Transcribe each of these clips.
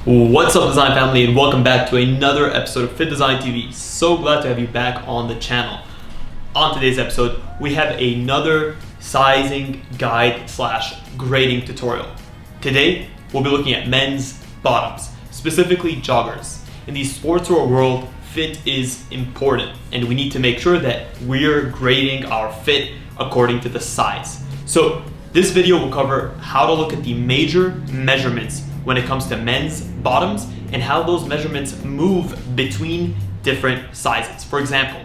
What's up, design family, and welcome back to another episode of FittDesign TV. So glad to have you back on the channel. On today's episode, we have another sizing guide / grading tutorial. Today, we'll be looking at men's bottoms, specifically joggers. In the sportswear world, fit is important, and we need to make sure that we're grading our fit according to the size. So this video will cover how to look at the major measurements when it comes to men's bottoms and how those measurements move between different sizes. For example,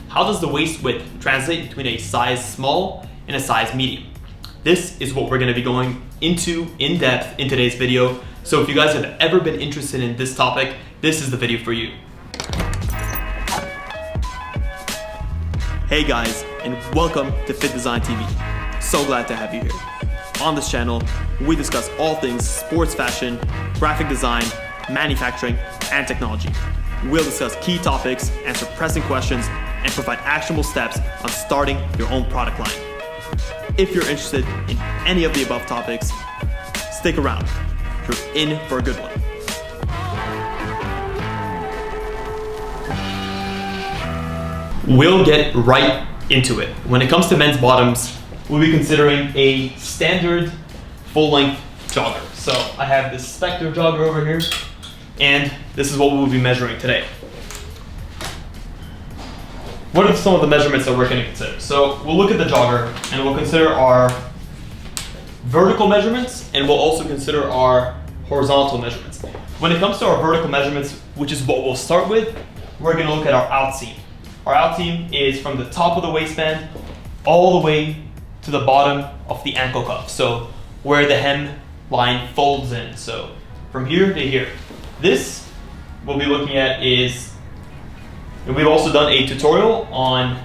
how does the waist width translate between a size small and a size medium? This is what we're going to be going into in depth in today's video. So if you guys have ever been interested in this topic, this is the video for you. Hey guys, and welcome to FittDesign TV. So glad to have you here. On this channel, we discuss all things sports fashion, graphic design, manufacturing, and technology. We'll discuss key topics, answer pressing questions, and provide actionable steps on starting your own product line. If you're interested in any of the above topics, stick around. You're in for a good one. We'll get right into it. When it comes to men's bottoms, we'll be considering a standard full-length jogger. So I have this Spectre jogger over here, and this is what we'll be measuring today. What are some of the measurements that we're going to consider? So we'll look at the jogger, and we'll consider our vertical measurements, and we'll also consider our horizontal measurements. When it comes to our vertical measurements, which is what we'll start with, we're going to look at our outseam. Our outseam is from the top of the waistband all the way to the bottom of the ankle cuff, so where the hem line folds in, so from here to here. This we'll be looking at is, and we've also done a tutorial on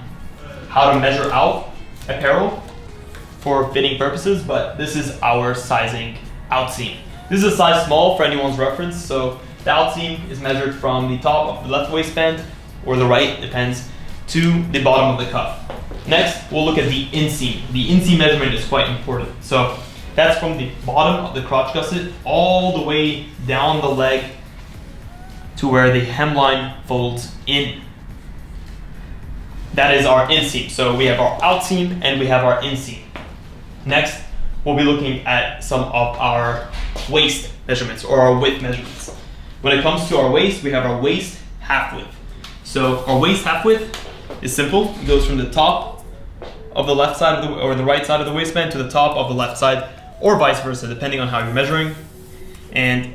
how to measure out apparel for fitting purposes, but this is our sizing outseam. This is a size small for anyone's reference, so the outseam is measured from the top of the left waistband, or the right, depends, to the bottom of the cuff. Next, we'll look at the inseam. The inseam measurement is quite important. So that's from the bottom of the crotch gusset all the way down the leg to where the hemline folds in. That is our inseam. So we have our outseam and we have our inseam. Next, we'll be looking at some of our waist measurements or our width measurements. When it comes to our waist, we have our waist half width. So our waist half width is simple. It goes from the top of the left side of the, or the right side of the waistband to the top of the left side, or vice versa, depending on how you're measuring. And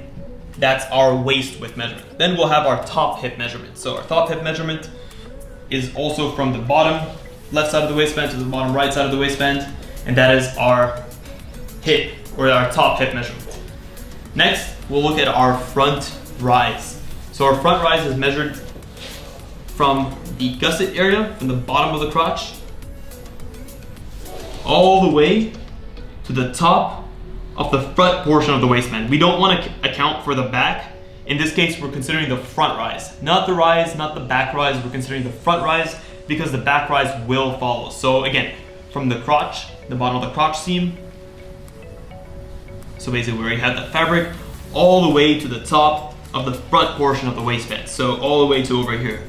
that's our waist width measurement. Then we'll have our top hip measurement. So our top hip measurement is also from the bottom left side of the waistband to the bottom right side of the waistband, and that is our hip, or our top hip measurement. Next, we'll look at our front rise. So our front rise is measured from the gusset area, from the bottom of the crotch, all the way to the top of the front portion of the waistband. We don't want to account for the back. In this case, we're considering the front rise. Not the rise, not the back rise, we're considering the front rise because the back rise will follow. So again, from the crotch, the bottom of the crotch seam, so basically where you have that fabric, all the way to the top of the front portion of the waistband. So all the way to over here.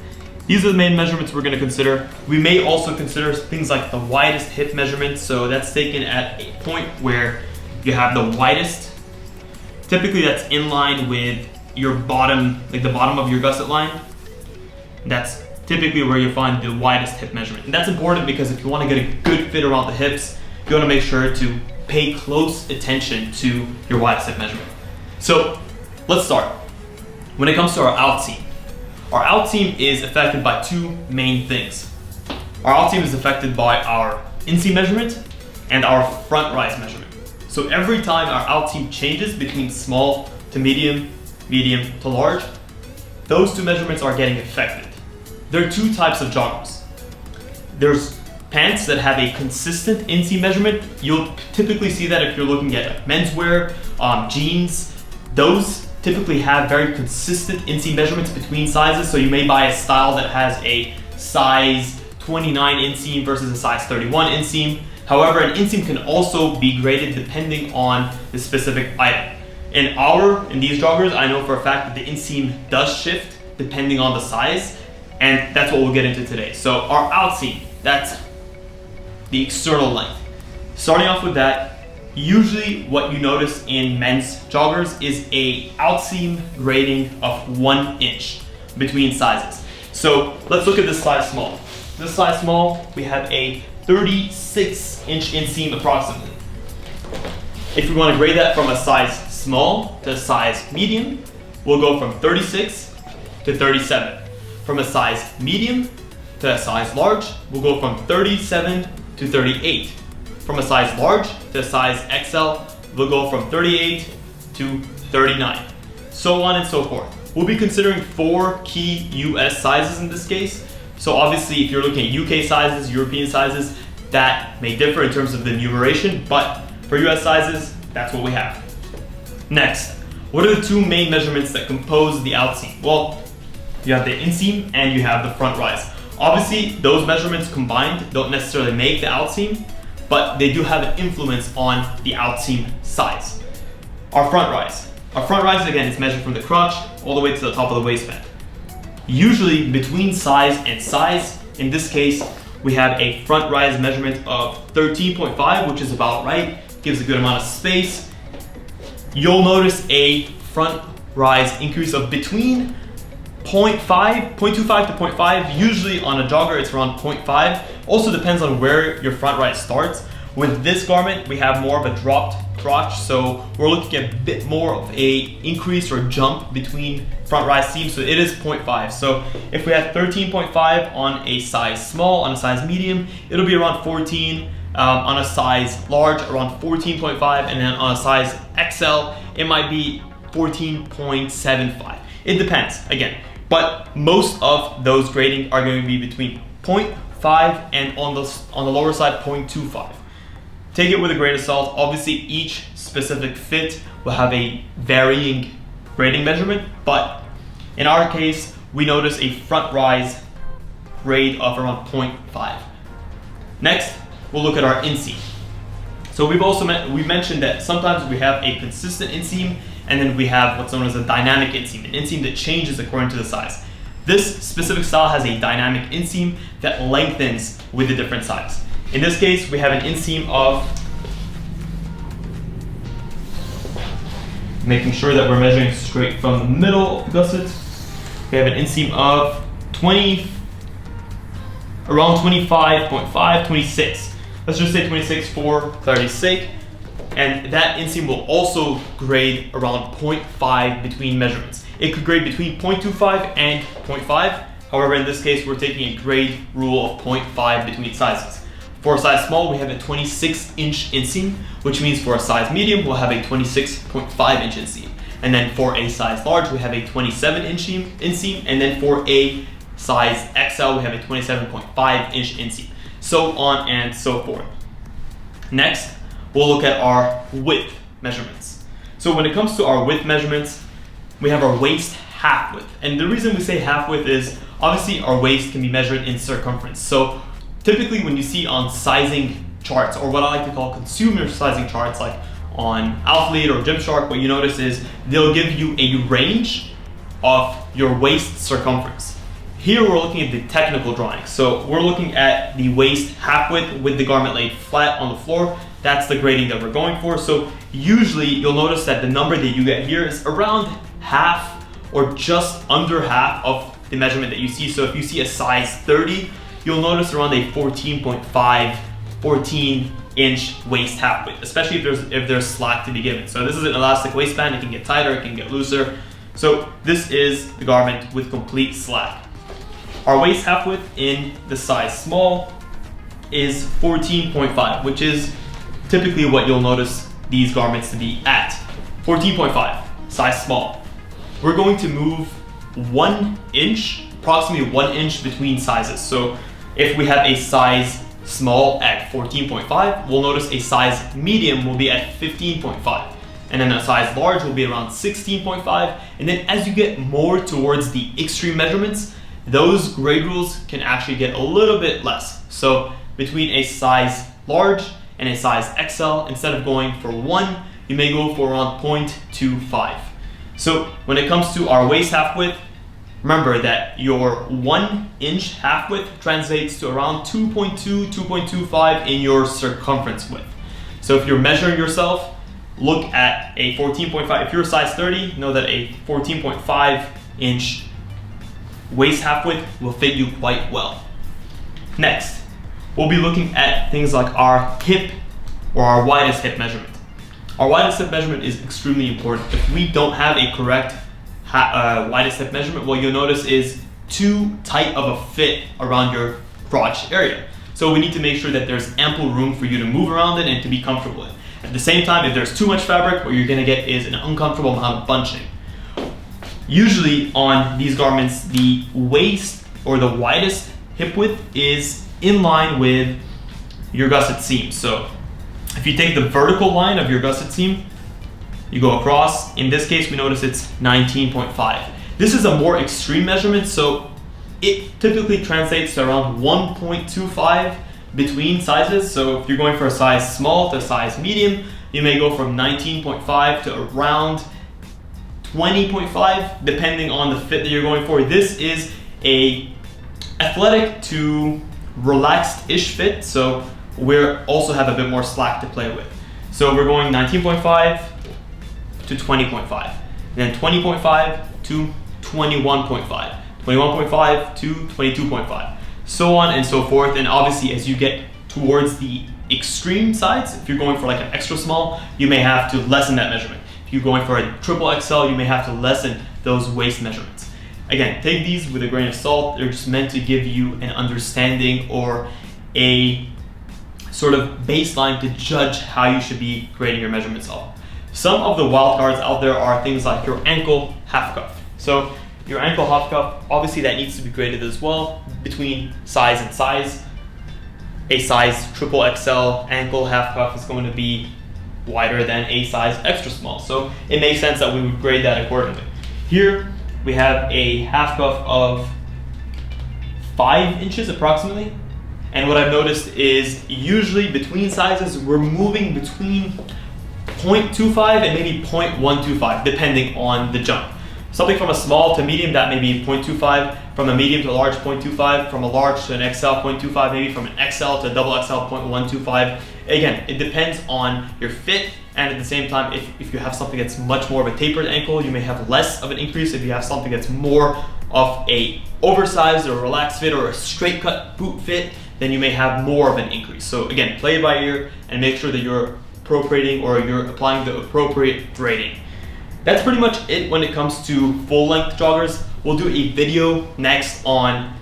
These are the main measurements we're going to consider. We may also consider things like the widest hip measurement. So that's taken at a point where you have the widest. Typically that's in line with your bottom, like the bottom of your gusset line. That's typically where you find the widest hip measurement. And that's important because if you want to get a good fit around the hips, you want to make sure to pay close attention to your widest hip measurement. So let's start. When it comes to our outseam, our outseam is affected by two main things. Our outseam is affected by our inseam measurement and our front rise measurement. So every time our outseam changes between small to medium, medium to large, those two measurements are getting affected. There are two types of joggers. There's pants that have a consistent inseam measurement. You'll typically see that if you're looking at menswear, jeans. Those typically have very consistent inseam measurements between sizes, so you may buy a style that has a size 29 inseam versus a size 31 inseam. However, an inseam can also be graded depending on the specific item. In these joggers, I know for a fact that the inseam does shift depending on the size, and that's what we'll get into today. So our outseam, that's the external length. Starting off with that, usually what you notice in men's joggers is a outseam grading of 1 inch between sizes. So let's look at this size small. This size small, we have a 36-inch inseam approximately. If we want to grade that from a size small to a size medium, we'll go from 36 to 37. From a size medium to a size large, we'll go from 37 to 38. From a size large to a size XL, we'll go from 38 to 39. So on and so forth. We'll be considering 4 key US sizes in this case. So obviously if you're looking at UK sizes, European sizes, that may differ in terms of the numeration, but for US sizes, that's what we have. Next, what are the 2 main measurements that compose the outseam? Well, you have the inseam and you have the front rise. Obviously, those measurements combined don't necessarily make the outseam, but they do have an influence on the outseam size. Our front rise. Our front rise, again, is measured from the crotch all the way to the top of the waistband. Usually between size and size, in this case, we have a front rise measurement of 13.5, which is about right, gives a good amount of space. You'll notice a front rise increase of between 0.25 to 0.5. Usually on a jogger, it's around 0.5. Also depends on where your front rise starts. With this garment, we have more of a dropped crotch, so we're looking at a bit more of a increase or jump between front rise seams, so it is 0.5. So if we have 13.5 on a size small, on a size medium, it'll be around 14. On a size large, around 14.5, and then on a size XL, it might be 14.75. It depends, again, but most of those grading are going to be between 0.5 and on the lower side, 0.25. Take it with a grain of salt. Obviously, each specific fit will have a varying grading measurement, but in our case, we notice a front rise grade of around 0.5. Next, we'll look at our inseam. So we mentioned that sometimes we have a consistent inseam, and then we have what's known as a dynamic inseam, an inseam that changes according to the size. This specific style has a dynamic inseam that lengthens with the different size. In this case, we have an inseam of, making sure that we're measuring straight from the middle of the gusset, we have an inseam of around 25.5, 26. Let's just say 26 for clarity's sake. And that inseam will also grade around 0.5 between measurements. It could grade between 0.25 and 0.5. However, in this case, we're taking a grade rule of 0.5 between sizes. For a size small, we have a 26-inch inseam, which means for a size medium, we'll have a 26.5-inch inseam. And then for a size large, we have a 27-inch inseam. And then for a size XL, we have a 27.5-inch inseam. So on and so forth. Next, we'll look at our width measurements. So when it comes to our width measurements, we have our waist half width. And the reason we say half width is obviously our waist can be measured in circumference. So typically when you see on sizing charts, or what I like to call consumer sizing charts, like on Athlete or Gymshark, what you notice is they'll give you a range of your waist circumference. Here we're looking at the technical drawing. So we're looking at the waist half width with the garment laid flat on the floor. That's the grading that we're going for. So usually you'll notice that the number that you get here is around half or just under half of the measurement that you see. So if you see a size 30, you'll notice around a 14.5, 14-inch waist half width, especially if there's slack to be given. So this is an elastic waistband. It can get tighter, it can get looser. So this is the garment with complete slack. Our waist half width in the size small is 14.5, which is typically what you'll notice these garments to be at. 14.5, size small. We're going to move 1 inch, approximately 1 inch between sizes. So if we have a size small at 14.5, we'll notice a size medium will be at 15.5. And then a size large will be around 16.5. And then as you get more towards the extreme measurements, those grade rules can actually get a little bit less. So between a size large and a size XL, instead of going for 1, you may go for around 0.25. So when it comes to our waist half width, remember that your 1 inch half width translates to around 2.2, 2.25 in your circumference width. So if you're measuring yourself, look at a 14.5. If you're a size 30, know that a 14.5 inch waist half width will fit you quite well. Next, we'll be looking at things like our hip or our widest hip measurement. Our widest hip measurement is extremely important. If we don't have a correct widest hip measurement, what you'll notice is too tight of a fit around your crotch area. So we need to make sure that there's ample room for you to move around it and to be comfortable in. At the same time, if there's too much fabric, what you're gonna get is an uncomfortable amount of bunching. Usually on these garments, the waist or the widest hip width is in line with your gusset seam. So if you take the vertical line of your gusset seam, you go across. In this case, we notice it's 19.5. This is a more extreme measurement, so it typically translates to around 1.25 between sizes. So if you're going for a size small to a size medium, you may go from 19.5 to around 20.5, depending on the fit that you're going for. This is a athletic to relaxed-ish fit, so we also have a bit more slack to play with. So we're going 19.5 to 20.5, then 20.5 to 21.5, 21.5 to 22.5, so on and so forth. And obviously, as you get towards the extreme sides, if you're going for like an extra small, you may have to lessen that measurement. If you're going for a triple XL, you may have to lessen those waist measurements. Again, take these with a grain of salt. They're just meant to give you an understanding or a sort of baseline to judge how you should be grading your measurements off. Some of the wild cards out there are things like your ankle half cuff. So your ankle half cuff, obviously that needs to be graded as well between size and size. A size triple XL ankle half cuff is going to be wider than a size extra small. So it makes sense that we would grade that accordingly. Here we have a half cuff of 5 inches approximately. And what I've noticed is usually between sizes, we're moving between 0.25 and maybe 0.125, depending on the jump. Something from a small to medium, that may be 0.25, from a medium to a large, 0.25, from a large to an XL, 0.25, maybe from an XL to a double XL, 0.125. Again, it depends on your fit, and at the same time, if you have something that's much more of a tapered ankle, you may have less of an increase. If you have something that's more of a oversized or relaxed fit or a straight cut boot fit, then you may have more of an increase. So again, play it by ear and make sure that you're appropriating or you're applying the appropriate grading. That's pretty much it when it comes to full length joggers. We'll do a video next on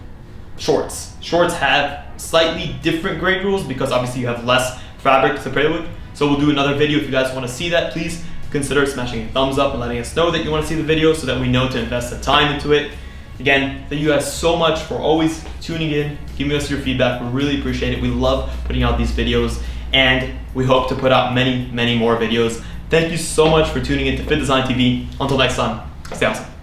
shorts. Shorts have slightly different grade rules because obviously you have less fabric to play with. So we'll do another video. If you guys want to see that, please consider smashing a thumbs up and letting us know that you want to see the video so that we know to invest the time into it. Again, thank you guys so much for always tuning in, giving us your feedback. We really appreciate it. We love putting out these videos, and we hope to put out many, many more videos. Thank you so much for tuning in to FittDesign TV. Until next time, stay awesome.